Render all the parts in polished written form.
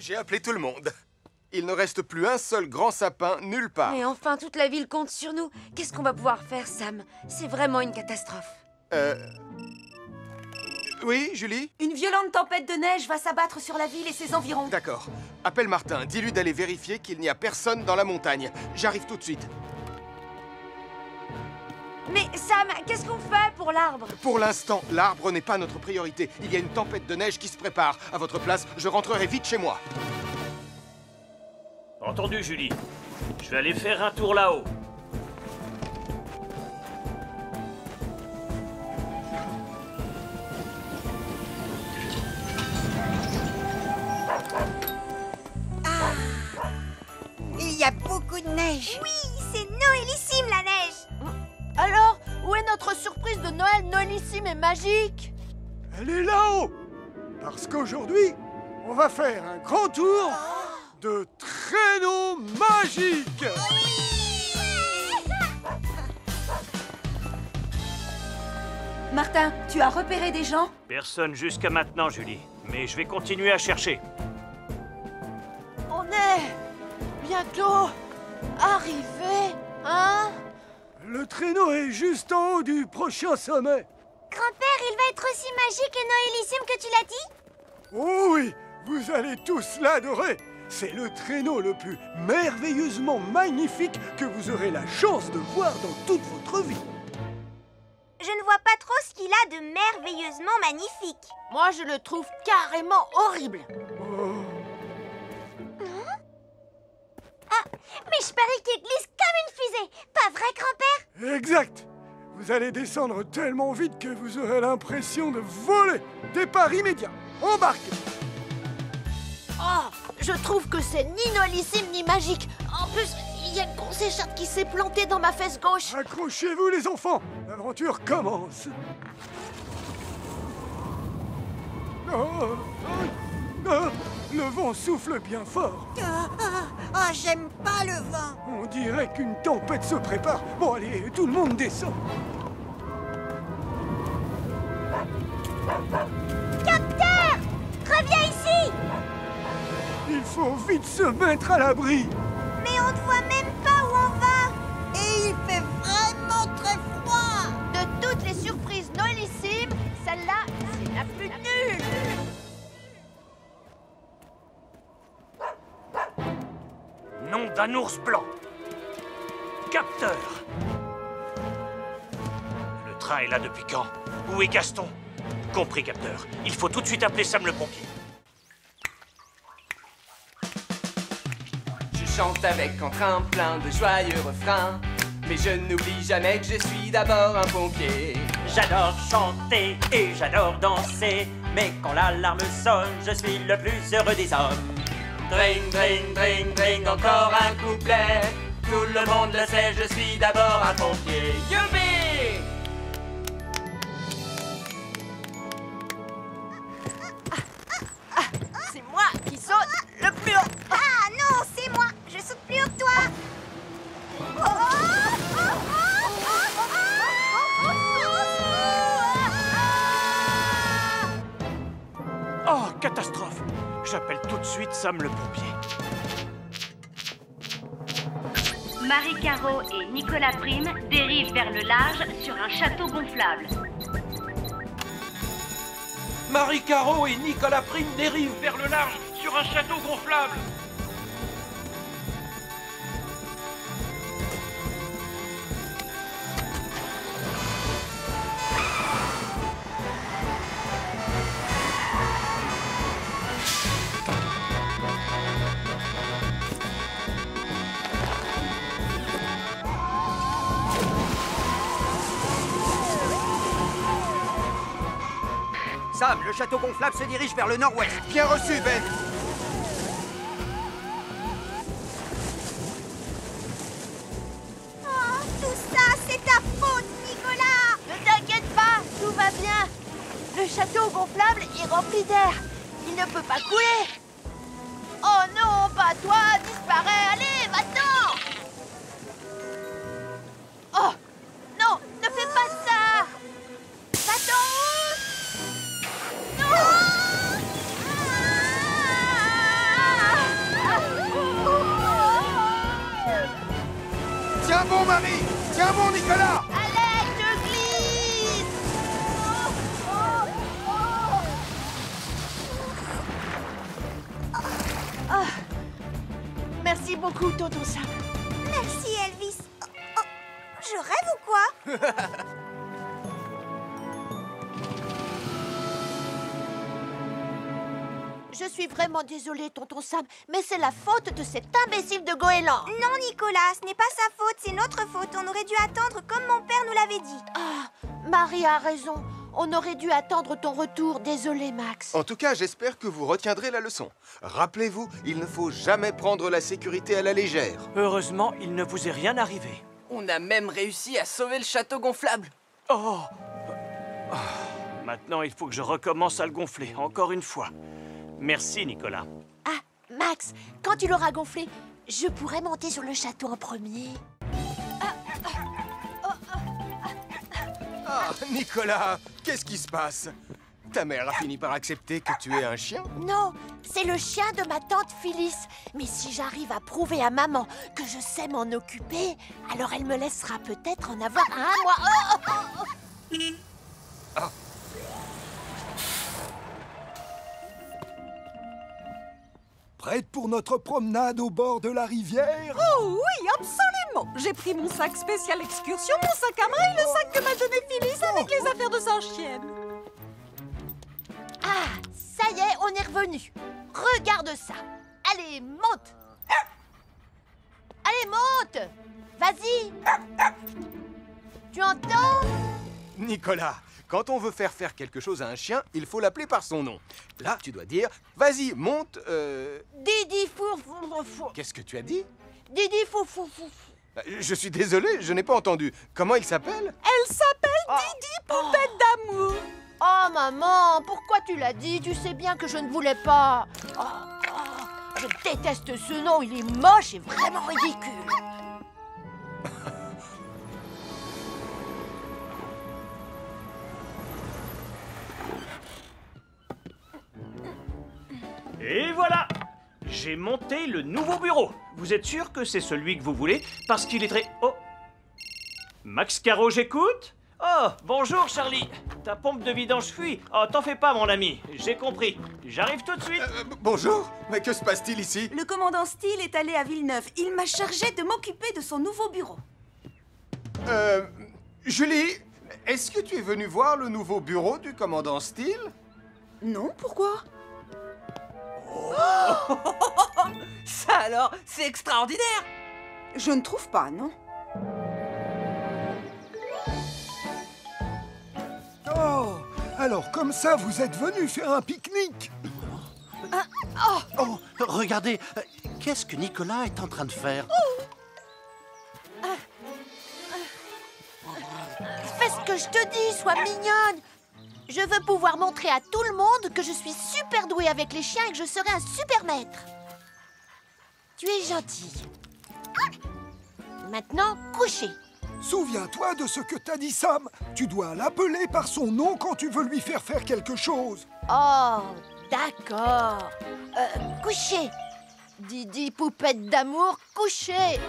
J'ai appelé tout le monde. Il ne reste plus un seul grand sapin nulle part. Mais enfin, toute la ville compte sur nous. Qu'est-ce qu'on va pouvoir faire, Sam? C'est vraiment une catastrophe. Oui, Julie? Une violente tempête de neige va s'abattre sur la ville et ses environs. D'accord. Appelle Martin, dis-lui d'aller vérifier qu'il n'y a personne dans la montagne. J'arrive tout de suite. Mais Sam, qu'est-ce qu'on fait pour l'arbre? Pour l'instant, l'arbre n'est pas notre priorité. Il y a une tempête de neige qui se prépare. À votre place, je rentrerai vite chez moi. Entendu, Julie. Je vais aller faire un tour là-haut. Il y a beaucoup de neige. Oui, c'est noélissime la neige. Alors, où est notre surprise de Noël noélissime et magique? Elle est là-haut. Parce qu'aujourd'hui, on va faire un grand tour de traîneau magique. Martin, tu as repéré des gens? Personne jusqu'à maintenant, Julie. Mais je vais continuer à chercher. On est bientôt arrivé, hein? Le traîneau est juste en haut du prochain sommet. Grand-père, il va être aussi magique et noélissime que tu l'as dit? Oh oui, vous allez tous l'adorer. C'est le traîneau le plus merveilleusement magnifique que vous aurez la chance de voir dans toute votre vie. Je ne vois pas trop ce qu'il a de merveilleusement magnifique. Moi, je le trouve carrément horrible. Oh. Mais je parie qu'il glisse comme une fusée. Pas vrai, grand-père? Exact. Vous allez descendre tellement vite que vous aurez l'impression de voler. Départ immédiat. Embarquez. Oh, je trouve que c'est ni noélissime ni magique. En plus, il y a une grosse écharpe qui s'est plantée dans ma fesse gauche. Accrochez-vous les enfants. L'aventure commence. Oh, oh, oh, le vent souffle bien fort. J'aime pas le vent. On dirait qu'une tempête se prépare. Bon, allez, tout le monde descend. Capteur! Reviens ici! Il faut vite se mettre à l'abri. Mais on ne voit même pas où on va! Et il fait vraiment très froid. De toutes les surprises noélissimes, celle-là, c'est la plus nulle. Nom d'un ours blanc. Capteur. Le train est là depuis quand? Où est Gaston? Compris, Capteur. Il faut tout de suite appeler Sam le pompier. Je chante avec entrain plein de joyeux refrains, mais je n'oublie jamais que je suis d'abord un pompier. J'adore chanter et j'adore danser, mais quand l'alarme sonne, je suis le plus heureux des hommes. Dring, dring, dring, dring, encore un couplet. Tout le monde le sait, je suis d'abord un pompier. Youpi! C'est moi qui saute le plus haut. Ah non, c'est moi! Je saute plus haut que toi! Oh, catastrophe! J'appelle tout de suite Sam le pompier. Marie-Caro et Nicolas Prime dérivent vers le large sur un château gonflable. Marie-Caro et Nicolas Prime dérivent vers le large sur un château gonflable. Sam, le château gonflable se dirige vers le nord-ouest. Bien reçu, Ben. Oh, tout ça, c'est ta faute, Nicolas! Ne t'inquiète pas, tout va bien. Le château gonflable est rempli d'air. Il ne peut pas couler. Oh non, pas toi, disparais, allez, va-t'en! Oh, non, ne fais pas ça! Va-t'en! Non! Marie! Tiens bon, Nicolas! Allez, je glisse! Ah. Merci beaucoup, tonton Sam. Merci, Elvis. Je rêve ou quoi? Je suis vraiment désolée, tonton Sam, mais c'est la faute de cet imbécile de goéland. Non, Nicolas, ce n'est pas sa faute, c'est notre faute. On aurait dû attendre comme mon père nous l'avait dit. Ah, Marie a raison. On aurait dû attendre ton retour. Désolé, Max. En tout cas, j'espère que vous retiendrez la leçon. Rappelez-vous, il ne faut jamais prendre la sécurité à la légère. Heureusement, il ne vous est rien arrivé. On a même réussi à sauver le château gonflable. Oh! Maintenant, il faut que je recommence à le gonfler, encore une fois. Merci, Nicolas. Ah, Max, quand tu l'auras gonflé, je pourrais monter sur le château en premier. Ah, Nicolas, qu'est-ce qui se passe? Ta mère a fini par accepter que tu es un chien? Non, c'est le chien de ma tante Phyllis. Mais si j'arrive à prouver à maman que je sais m'en occuper, alors elle me laissera peut-être en avoir un, moi. Ah. Prête pour notre promenade au bord de la rivière? Oh oui, absolument. J'ai pris mon sac spécial excursion, mon sac à main et le sac que m'a donné Phyllis avec les affaires de sa chienne. Ah, ça y est, on est revenu. Regarde ça. Allez, monte. Allez, monte. Vas-y. Tu entends? Nicolas, quand on veut faire quelque chose à un chien, il faut l'appeler par son nom. Là, tu dois dire, vas-y, monte, Didi fou. Qu'est-ce que tu as dit? Didi fou. Je suis désolé, je n'ai pas entendu. Comment il s'appelle? Elle s'appelle Didi Poupette d'amour. Oh, maman, pourquoi tu l'as dit? Tu sais bien que je ne voulais pas. Je déteste ce nom, il est moche et vraiment ridicule. Et voilà! J'ai monté le nouveau bureau. Vous êtes sûr que c'est celui que vous voulez? Parce qu'il est très... Oh! Max Caro, j'écoute? Oh, bonjour Charlie. Ta pompe de vidange fuit. Oh, t'en fais pas mon ami. J'ai compris. J'arrive tout de suite. Bonjour. Mais que se passe-t-il ici? Le commandant Steele est allé à Villeneuve. Il m'a chargé de m'occuper de son nouveau bureau. Julie, est-ce que tu es venue voir le nouveau bureau du commandant Steele? Non, pourquoi? Ça alors, c'est extraordinaire. Je ne trouve pas, non? Oh, alors comme ça, vous êtes venu faire un pique-nique? Oh, regardez, qu'est-ce que Nicolas est en train de faire? Fais ce que je te dis, sois mignonne. Je veux pouvoir montrer à tout le monde que je suis super douée avec les chiens et que je serai un super maître. Tu es gentille. Maintenant, couchez. Souviens-toi de ce que t'a dit Sam. Tu dois l'appeler par son nom quand tu veux lui faire quelque chose. Oh, d'accord. Couchez. Didi Poupette d'amour, couchez.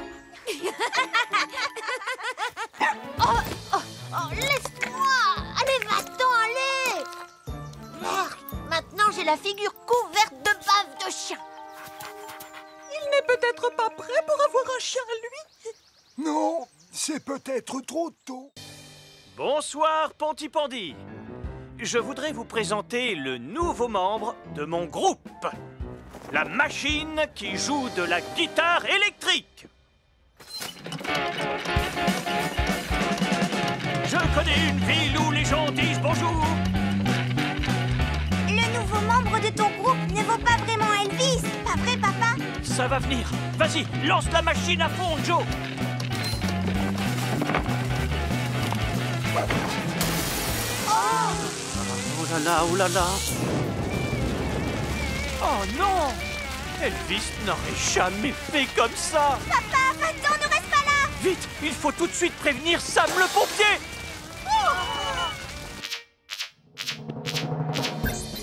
Oh, laisse-moi. Allez, va-t'en, allez. Merde, maintenant j'ai la figure couverte de bave de chien. Il n'est peut-être pas prêt pour avoir un chien, lui. Non, c'est peut-être trop tôt. Bonsoir, Pontypandy. Je voudrais vous présenter le nouveau membre de mon groupe. La machine qui joue de la guitare électrique. Je connais une ville où les gens disent bonjour. Le nouveau membre de ton groupe ne vaut pas vraiment Elvis, pas vrai, papa? Ça va venir. Vas-y, lance la machine à fond, Joe. Oh là là, oh là là. Oh non! Elvis n'aurait jamais fait comme ça. Papa, attends, ne reste pas là. Vite, il faut tout de suite prévenir Sam le pompier.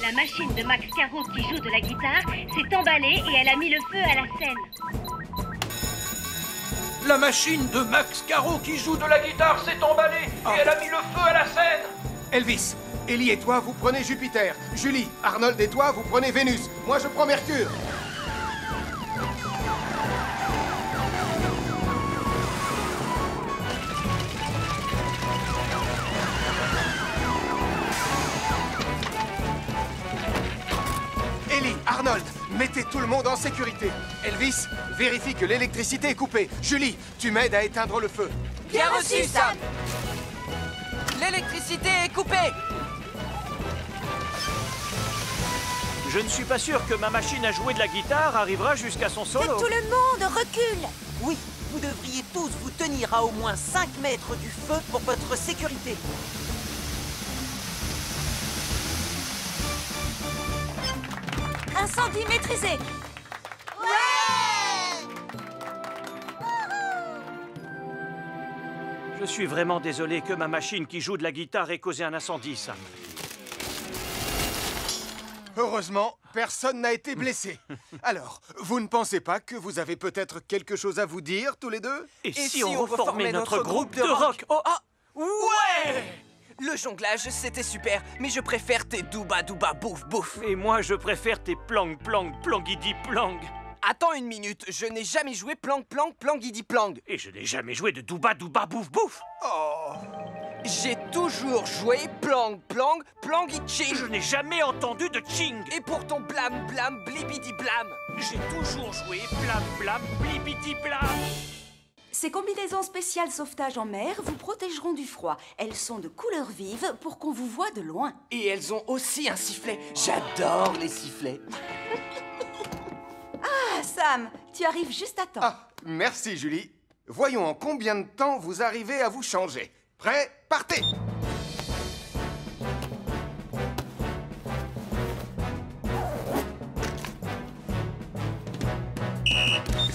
La machine de Max Caro qui joue de la guitare s'est emballée et elle a mis le feu à la scène. La machine de Max Caro qui joue de la guitare s'est emballée et elle a mis le feu à la scène. Elvis, Ellie et toi, vous prenez Jupiter. Julie, Arnold et toi, vous prenez Vénus. Moi, je prends Mercure. Ellie, Arnold, mettez tout le monde en sécurité. Elvis, vérifie que l'électricité est coupée. Julie, tu m'aides à éteindre le feu. Bien reçu, Sam. L'électricité est coupée. Je ne suis pas sûr que ma machine à jouer de la guitare arrivera jusqu'à son solo. Que tout le monde recule. Oui, vous devriez tous vous tenir à au moins 5 mètres du feu pour votre sécurité. Incendie maîtrisé. Je suis vraiment désolé que ma machine qui joue de la guitare ait causé un incendie, Sam. Heureusement, personne n'a été blessé. Alors, vous ne pensez pas que vous avez peut-être quelque chose à vous dire, tous les deux? Et si on reformait notre groupe de rock? Oh, ah, ouais! Le jonglage, c'était super, mais je préfère tes douba douba bouf bouf. Et moi, je préfère tes plang plang plangidi plang. Attends une minute, je n'ai jamais joué plang plang plangidi plang. Et je n'ai jamais joué de douba douba bouf bouf. Oh! J'ai toujours joué plang plang plangidi ching. Je n'ai jamais entendu de ching. Et pour ton blam blam blibidi blam, j'ai toujours joué blam blam blibidi blam. Ces combinaisons spéciales sauvetage en mer vous protégeront du froid. Elles sont de couleur vive pour qu'on vous voie de loin. Et elles ont aussi un sifflet. J'adore les sifflets. Ah, Sam, tu arrives juste à temps. Ah, merci, Julie. Voyons en combien de temps vous arrivez à vous changer. Prêt? Partez!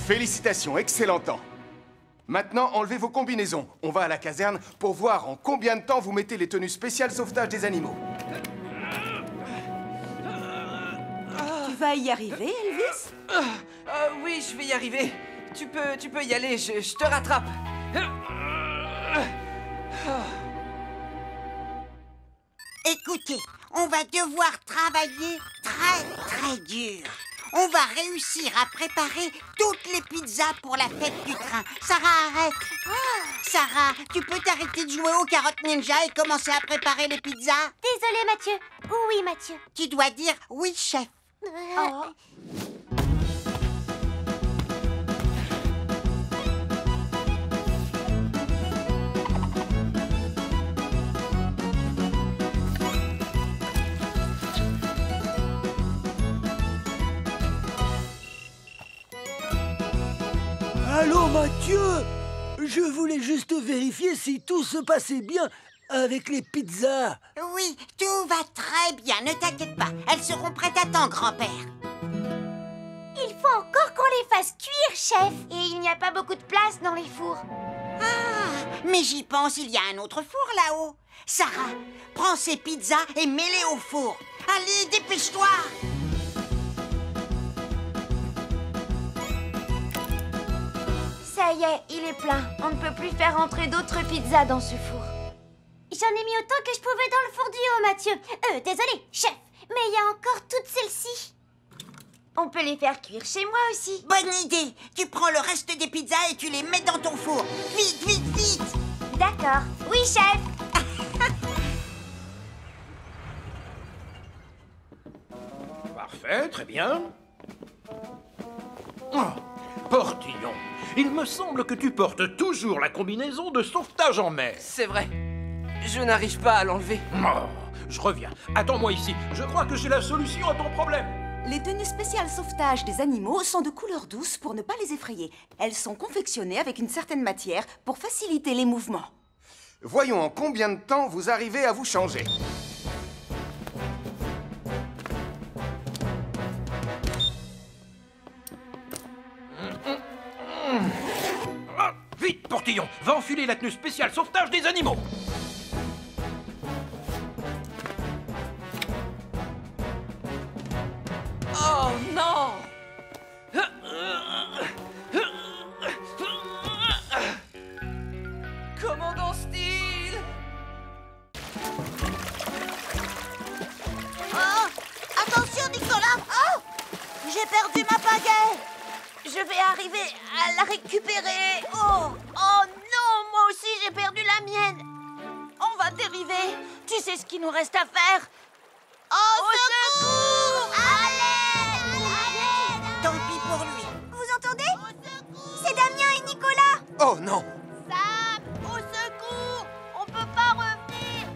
Félicitations, excellent temps. Maintenant, enlevez vos combinaisons. On va à la caserne pour voir en combien de temps vous mettez les tenues spéciales sauvetage des animaux. Tu vas y arriver, Elvis? Oui, je vais y arriver. Tu peux y aller, je te rattrape. Écoutez, on va devoir travailler très dur. On va réussir à préparer toutes les pizzas pour la fête du train. Sarah, arrête. Sarah, tu peux t'arrêter de jouer aux carottes ninja et commencer à préparer les pizzas? Désolé, Mathieu. Oui, Mathieu. Tu dois dire oui, chef. Oh. Allô, Mathieu? Je voulais juste vérifier si tout se passait bien avec les pizzas. Oui, tout va très bien, ne t'inquiète pas. Elles seront prêtes à temps, grand-père. Il faut encore qu'on les fasse cuire, chef. Et il n'y a pas beaucoup de place dans les fours. Ah, mais j'y pense, il y a un autre four là-haut. Sarah, prends ces pizzas et mets-les au four. Allez, dépêche-toi. Ça y est, il est plein. On ne peut plus faire entrer d'autres pizzas dans ce four. J'en ai mis autant que je pouvais dans le four du haut, Mathieu. Désolé, chef, mais il y a encore toutes celles-ci. On peut les faire cuire chez moi aussi. Bonne idée. Tu prends le reste des pizzas et tu les mets dans ton four. Vite, vite, vite. D'accord. Oui, chef. Parfait, très bien. Oh, Portillon, il me semble que tu portes toujours la combinaison de sauvetage en mer. C'est vrai. Je n'arrive pas à l'enlever. Oh, je reviens. Attends-moi ici. Je crois que j'ai la solution à ton problème. Les tenues spéciales sauvetage des animaux sont de couleur douce pour ne pas les effrayer. Elles sont confectionnées avec une certaine matière pour faciliter les mouvements. Voyons en combien de temps vous arrivez à vous changer. Vite, Portillon, va enfiler la tenue spéciale sauvetage des animaux. Oh non! perdu ma pagaie. Je vais arriver à la récupérer. Oh non, moi aussi j'ai perdu la mienne. On va dériver. Tu sais ce qu'il nous reste à faire? Au secours! Allez! Tant pis pour lui. Vous entendez? C'est Damien et Nicolas. Oh non! Sam, au secours! On peut pas revenir.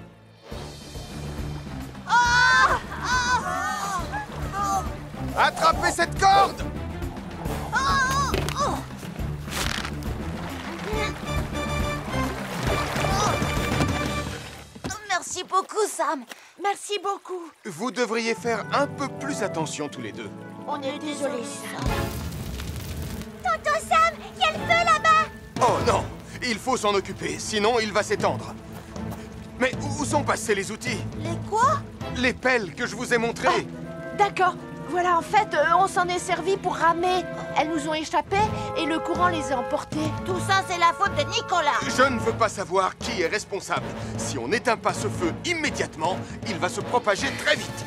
Attrapez cette corde! Merci beaucoup, Sam. Merci beaucoup. Vous devriez faire un peu plus attention tous les deux. On est désolé, Sam. Tonton Sam, il y a le feu là-bas. Oh non! Il faut s'en occuper, sinon il va s'étendre. Mais où sont passés les outils? Les quoi? Les pelles que je vous ai montrées. D'accord. Voilà, en fait, on s'en est servi pour ramer. Elles nous ont échappé et le courant les a emportées. Tout ça, c'est la faute de Nicolas. Je ne veux pas savoir qui est responsable. Si on n'éteint pas ce feu immédiatement, il va se propager très vite.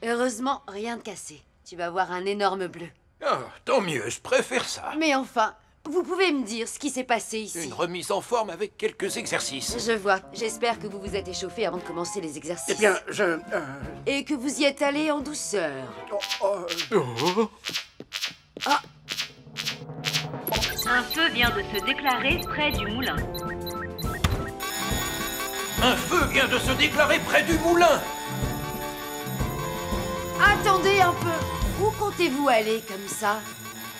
Heureusement, rien de cassé. Tu vas voir un énorme bleu. Ah, tant mieux, je préfère ça. Mais enfin, vous pouvez me dire ce qui s'est passé ici? Une remise en forme avec quelques exercices. Je vois. J'espère que vous vous êtes échauffé avant de commencer les exercices. Eh bien, Et que vous y êtes allé en douceur. Un feu vient de se déclarer près du moulin. Un feu vient de se déclarer près du moulin. Attendez un peu. Où comptez-vous aller comme ça?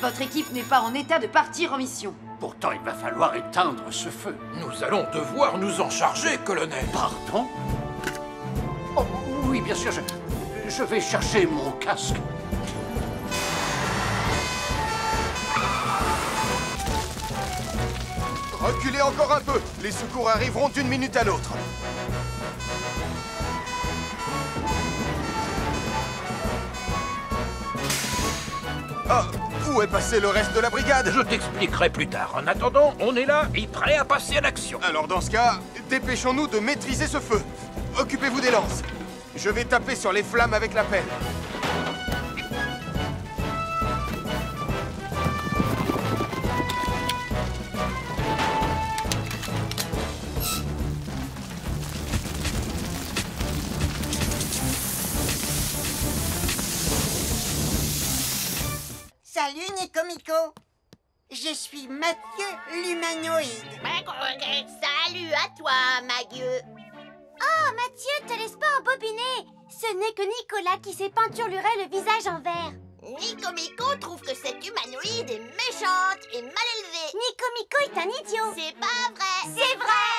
Votre équipe n'est pas en état de partir en mission. Pourtant, il va falloir éteindre ce feu. Nous allons devoir nous en charger, colonel. Pardon? Oh, oui, bien sûr, je vais chercher mon casque. Reculez encore un peu. Les secours arriveront d'une minute à l'autre. Oh, où est passé le reste de la brigade? Je t'expliquerai plus tard. En attendant, on est là et prêt à passer à l'action. Alors dans ce cas, dépêchons-nous de maîtriser ce feu. Occupez-vous des lances. Je vais taper sur les flammes avec la pelle. Salut Nico-Mico. Je suis Mathieu l'humanoïde. Salut à toi, Mathieu. Oh, Mathieu, te laisse pas embobiner. Ce n'est que Nicolas qui s'est peinturluré le visage en vert. Nico-Mico trouve que cette humanoïde est méchante et mal élevée. Nico-Mico est un idiot. C'est pas vrai. C'est vrai.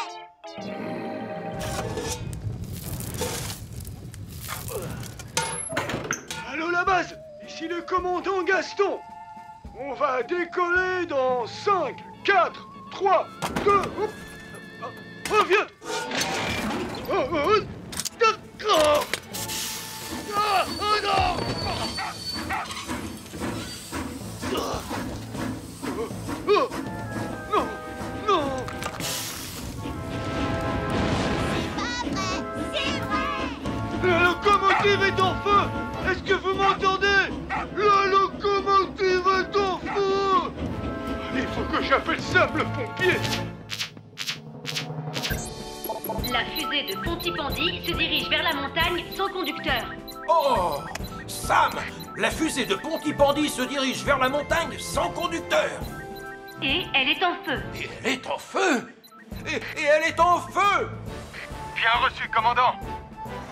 Allô la base, ici le commandant Gaston. On va décoller dans 5, 4, 3, 2... Hop. Oh, viens. D'accord. Oh non. Non, non. La locomotive est en feu. Est-ce que vous m'entendez? La locomotive est en feu. Il faut que j'appelle Sam le pompier. La fusée de Pontypandy se dirige vers la montagne sans conducteur. Oh, Sam, la fusée de Pontypandy se dirige vers la montagne sans conducteur. Et elle est en feu. Et elle est en feu. Et elle est en feu. Bien reçu, commandant.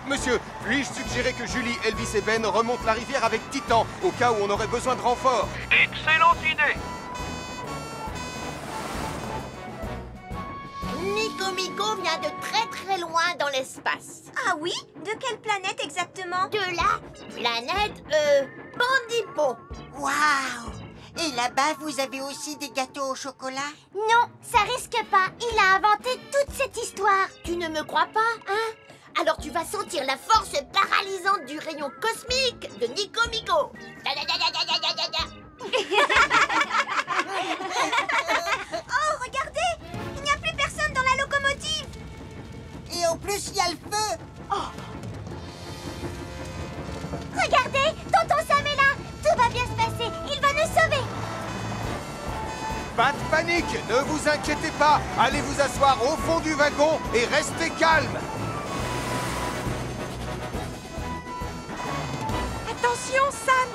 Monsieur, puis-je suggérer que Julie, Elvis et Ben remontent la rivière avec Titan, au cas où on aurait besoin de renfort? Excellente idée. Nico-Mico vient de très loin dans l'espace. Ah oui? De quelle planète exactement? De la planète, Bandipo. Waouh! Et là-bas, vous avez aussi des gâteaux au chocolat? Non, ça risque pas. Il a inventé toute cette histoire. Tu ne me crois pas, hein? Alors tu vas sentir la force paralysante du rayon cosmique de Nico-Mico. Oh, regardez! Il n'y a plus personne dans la locomotive. Et en plus, il y a le feu. Regardez, tonton Sam est là. Pas de panique, ne vous inquiétez pas. Allez vous asseoir au fond du wagon et restez calme. Attention, Sam.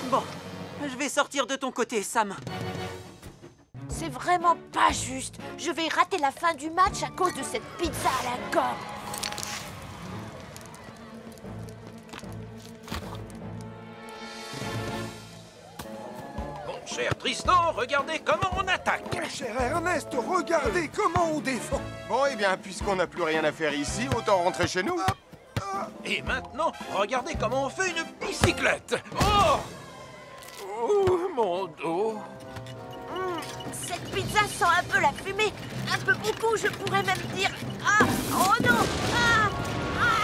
Bon, je vais sortir de ton côté, Sam. C'est vraiment pas juste. Je vais rater la fin du match à cause de cette pizza à la gomme. Mon cher Tristan, regardez comment on attaque. Cher Ernest, regardez comment on défend. Bon, eh bien, puisqu'on n'a plus rien à faire ici, autant rentrer chez nous. Et maintenant, regardez comment on fait une bicyclette. Oh! Oh, mon dos. Cette pizza sent un peu la fumée. Un peu beaucoup, je pourrais même dire... Ah! Oh non! Ah! Ah!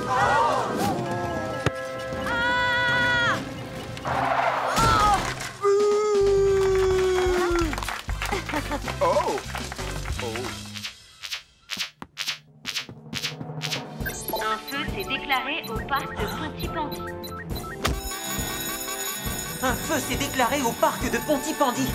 Ah! Oh! Un feu s'est déclaré au parc de Pontypandy. Un feu s'est déclaré au parc de Pontypandy.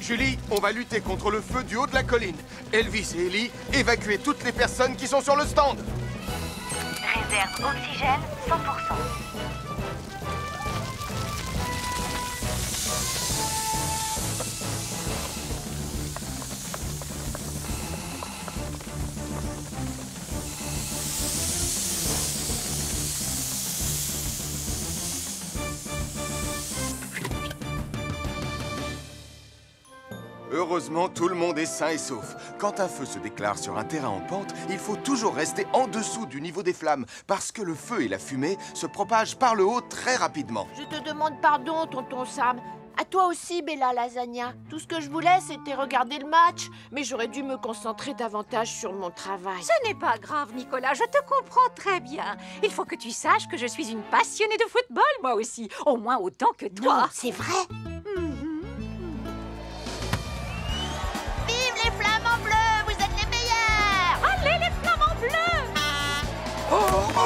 Julie, on va lutter contre le feu du haut de la colline. Elvis et Ellie, évacuez toutes les personnes qui sont sur le stand. Réserve oxygène 100%. Heureusement, tout le monde est sain et sauf. Quand un feu se déclare sur un terrain en pente, il faut toujours rester en dessous du niveau des flammes, parce que le feu et la fumée se propagent par le haut très rapidement. Je te demande pardon, tonton Sam. À toi aussi, Bella Lasagna. Tout ce que je voulais, c'était regarder le match. Mais j'aurais dû me concentrer davantage sur mon travail. Ce n'est pas grave, Nicolas, je te comprends très bien. Il faut que tu saches que je suis une passionnée de football, moi aussi. Au moins autant que toi. Non, c'est vrai. Vive les flamants bleus! Vous êtes les meilleurs! Allez, les flamants bleus! Oh, oh.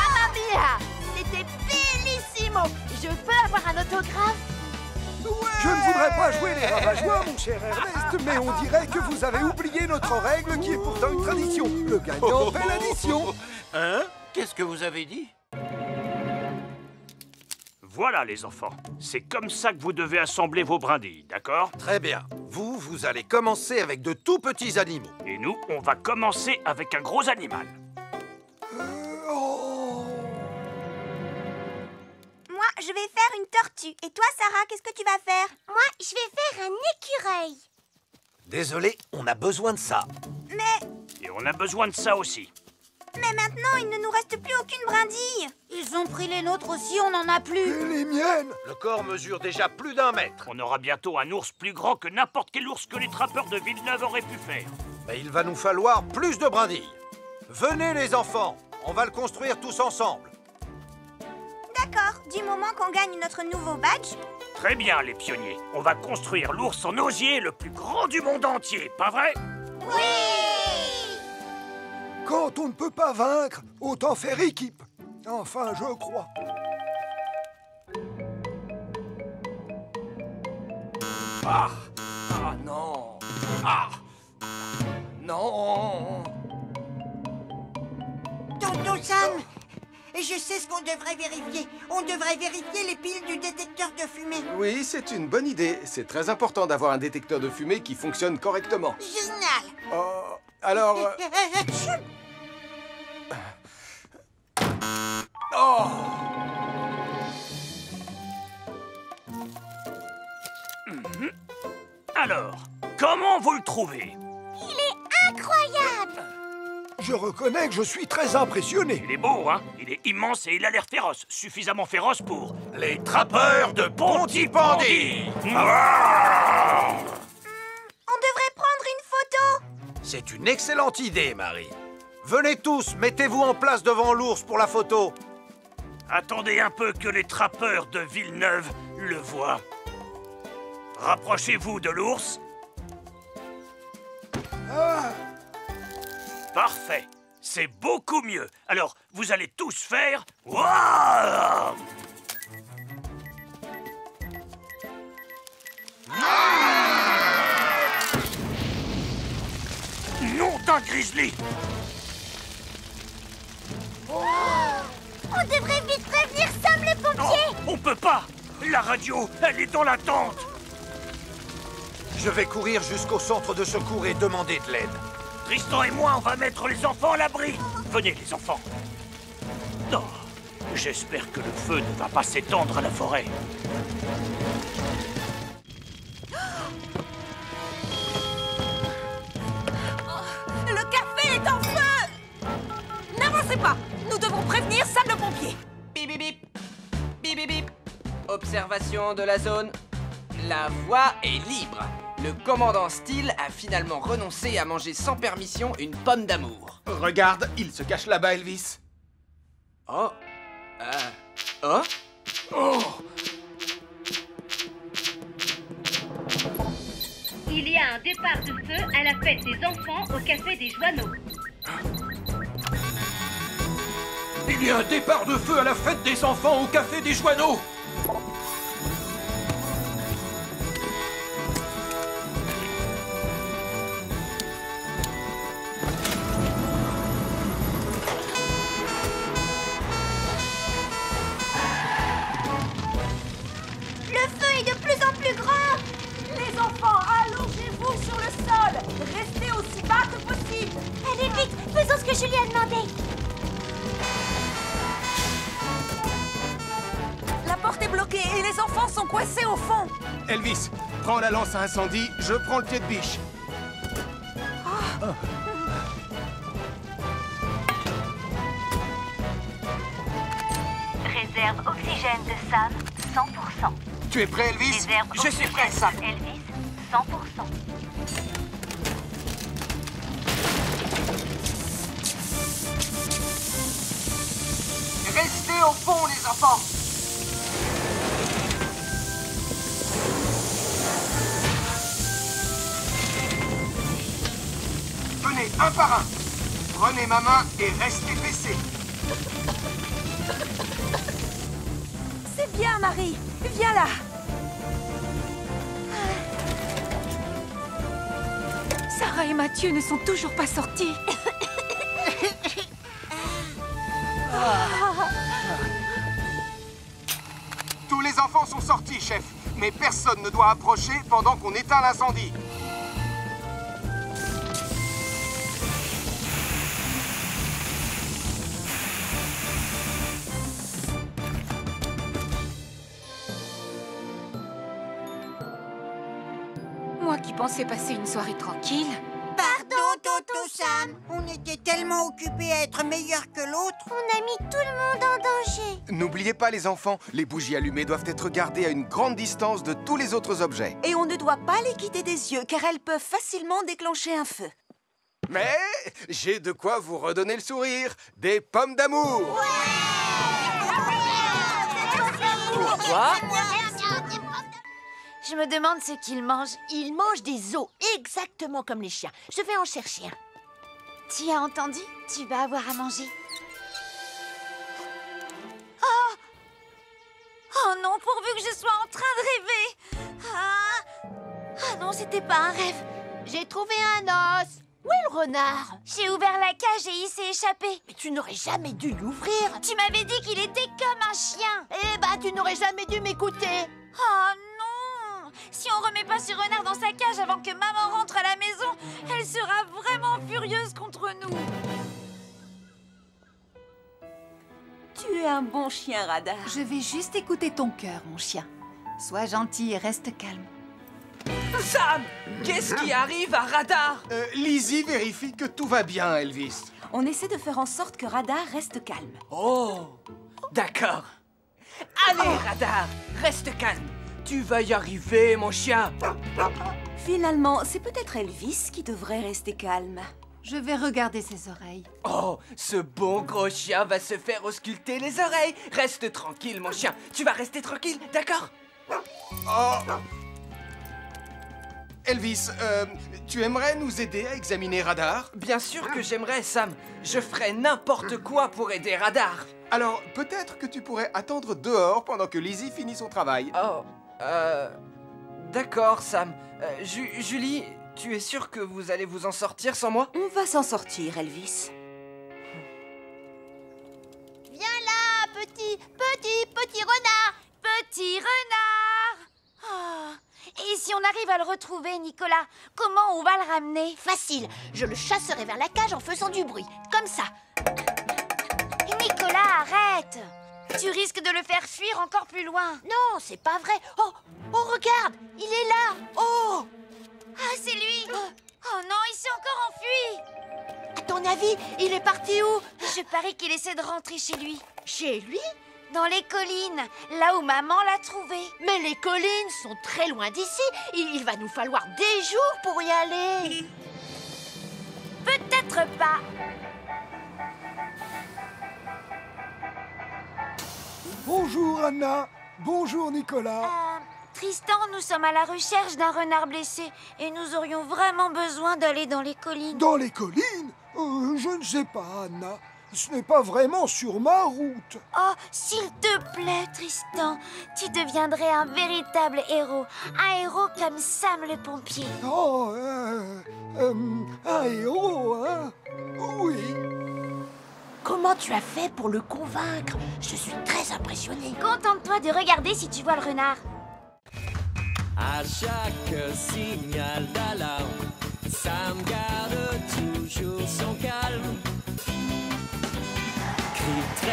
Mamma mia! C'était bellissimo! Je peux avoir un autographe? Je ne voudrais pas jouer les rabat-joie, mon cher Ernest, mais on dirait que vous avez oublié notre règle qui est pourtant une tradition. Le gagnant fait l'addition. Hein? Qu'est-ce que vous avez dit? Voilà, les enfants. C'est comme ça que vous devez assembler vos brindilles, d'accord? Très bien. Vous allez commencer avec de tout petits animaux. Et nous, on va commencer avec un gros animal. Moi, je vais faire une tortue. Et toi, Sarah, qu'est-ce que tu vas faire? Moi, je vais faire un écureuil. Désolé, on a besoin de ça. Mais Et on a besoin de ça aussi. maintenant, il ne nous reste plus aucune brindille. Ils ont pris les nôtres aussi, on n'en a plus. Et les miennes? Le corps mesure déjà plus d'1 mètre. On aura bientôt un ours plus grand que n'importe quel ours que les trappeurs de Villeneuve auraient pu faire. Mais il va nous falloir plus de brindilles. Venez, les enfants, on va le construire tous ensemble. D'accord, du moment qu'on gagne notre nouveau badge. Très bien, les pionniers. On va construire l'ours en osier le plus grand du monde entier, pas vrai? Oui! Quand on ne peut pas vaincre, autant faire équipe. Enfin, je crois. Ah! Ah non! Ah! Non! Tonton Sam, je sais ce qu'on devrait vérifier. On devrait vérifier les piles du détecteur de fumée. Oui, c'est une bonne idée. C'est très important d'avoir un détecteur de fumée qui fonctionne correctement. Génial! Alors... Oh! Alors, comment vous le trouvez? Il est incroyable! Je reconnais que je suis très impressionné. Il est beau, hein? Il est immense et il a l'air féroce. Suffisamment féroce pour... les trappeurs de Pontypandy. On devrait prendre une photo. C'est une excellente idée, Marie. Venez tous, mettez-vous en place devant l'ours pour la photo. Attendez un peu que les trappeurs de Villeneuve le voient. Rapprochez-vous de l'ours. Parfait. C'est beaucoup mieux. Alors, vous allez tous faire... Waouh! Nom d'un grizzly! On devrait vite prévenir Sam les pompiers. Non, on peut pas. La radio, elle est dans la tente. Je vais courir jusqu'au centre de secours et demander de l'aide. Tristan et moi, on va mettre les enfants à l'abri. Venez, les enfants. Non, j'espère que le feu ne va pas s'étendre à la forêt. Le café est en feu! N'avancez pas! Nous devons prévenir Sam le pompier. Bip bip bip. Bip bip bip. Observation de la zone. La voie est libre. Le commandant Steele a finalement renoncé à manger sans permission une pomme d'amour. Regarde, il se cache là-bas, Elvis. Oh. Oh. Oh. Il y a un départ de feu à la fête des enfants au Café des Joanneaux. Il y a un départ de feu à la fête des enfants au Café des Joanneaux. Le feu est de plus en plus grand. Les enfants, allongez-vous sur le sol. Restez aussi bas que possible. Allez vite, faisons ce que Julie a demandé. La porte est bloquée et les enfants sont coincés au fond. Elvis, prends la lance à incendie, je prends le pied de biche. Réserve oxygène de Sam, 100%. Tu es prêt, Elvis? Réserve Je suis oxygène prêt, Sam. de Elvis, 100%. Restez au fond, les enfants. Venez, un par un. Prenez ma main et restez baissés. C'est bien, Marie. Viens là. Sarah et Mathieu ne sont toujours pas sortis. Tous les enfants sont sortis, chef. Mais personne ne doit approcher pendant qu'on éteint l'incendie. Moi qui pensais passer une soirée tranquille. Pardon, Toto Sam. On était tellement occupés à être meilleurs que l'autre. On a mis tout le monde en danger. N'oubliez pas, les enfants, les bougies allumées doivent être gardées à une grande distance de tous les autres objets. Et on ne doit pas les quitter des yeux, car elles peuvent facilement déclencher un feu. Mais j'ai de quoi vous redonner le sourire. Des pommes d'amour. Pourquoi? Je me demande ce qu'ils mangent. Ils mangent des os, exactement comme les chiens. Je vais en chercher un. Tu as entendu? Tu vas avoir à manger. Oh non, pourvu que je sois en train de rêver. Ah non, c'était pas un rêve. J'ai trouvé un os. Où est le renard? J'ai ouvert la cage et il s'est échappé. Mais tu n'aurais jamais dû l'ouvrir. Tu m'avais dit qu'il était comme un chien. Eh ben, tu n'aurais jamais dû m'écouter. Oh non! Si on remet pas ce renard dans sa cage avant que maman rentre à la maison, elle sera vraiment furieuse contre nous. Tu es un bon chien, Radar. Je vais juste écouter ton cœur, mon chien. Sois gentil et reste calme. Sam! Qu'est-ce qui arrive à Radar? Lizzie vérifie que tout va bien, Elvis. On essaie de faire en sorte que Radar reste calme. Oh, d'accord. Allez, Radar, reste calme. Tu vas y arriver, mon chien. Finalement, c'est peut-être Elvis qui devrait rester calme. Je vais regarder ses oreilles. Oh, ce bon gros chien va se faire ausculter les oreilles. Reste tranquille, mon chien. Tu vas rester tranquille, d'accord? Oh. Elvis, tu aimerais nous aider à examiner Radar? Bien sûr que j'aimerais, Sam. Je ferais n'importe quoi pour aider Radar. Alors, peut-être que tu pourrais attendre dehors pendant que Lizzie finit son travail. Oh, d'accord, Sam. Julie, tu es sûre que vous allez vous en sortir sans moi? On va s'en sortir, Elvis. Viens là, petit renard. Petit renard! Oh. Et si on arrive à le retrouver, Nicolas, comment on va le ramener? Facile, je le chasserai vers la cage en faisant du bruit, comme ça. Nicolas, arrête! Tu risques de le faire fuir encore plus loin. Non, c'est pas vrai. Oh, regarde, il est là. Oh! Ah, c'est lui! Oh non, il s'est encore enfui! À ton avis, il est parti où? Je parie qu'il essaie de rentrer chez lui. Chez lui? Dans les collines, là où maman l'a trouvé. Mais les collines sont très loin d'ici. Il va nous falloir des jours pour y aller. Peut-être pas. Bonjour Anna. Bonjour Nicolas. Tristan, nous sommes à la recherche d'un renard blessé et nous aurions vraiment besoin d'aller dans les collines. Dans les collines? Je ne sais pas, Anna. Ce n'est pas vraiment sur ma route. Oh, s'il te plaît, Tristan, tu deviendrais un véritable héros. Un héros comme Sam le pompier. Oh, un héros, hein? Oui. Comment tu as fait pour le convaincre? Je suis très impressionnée. Contente-toi de regarder si tu vois le renard. À chaque signal d'alarme, Sam garde toujours son calme. Crie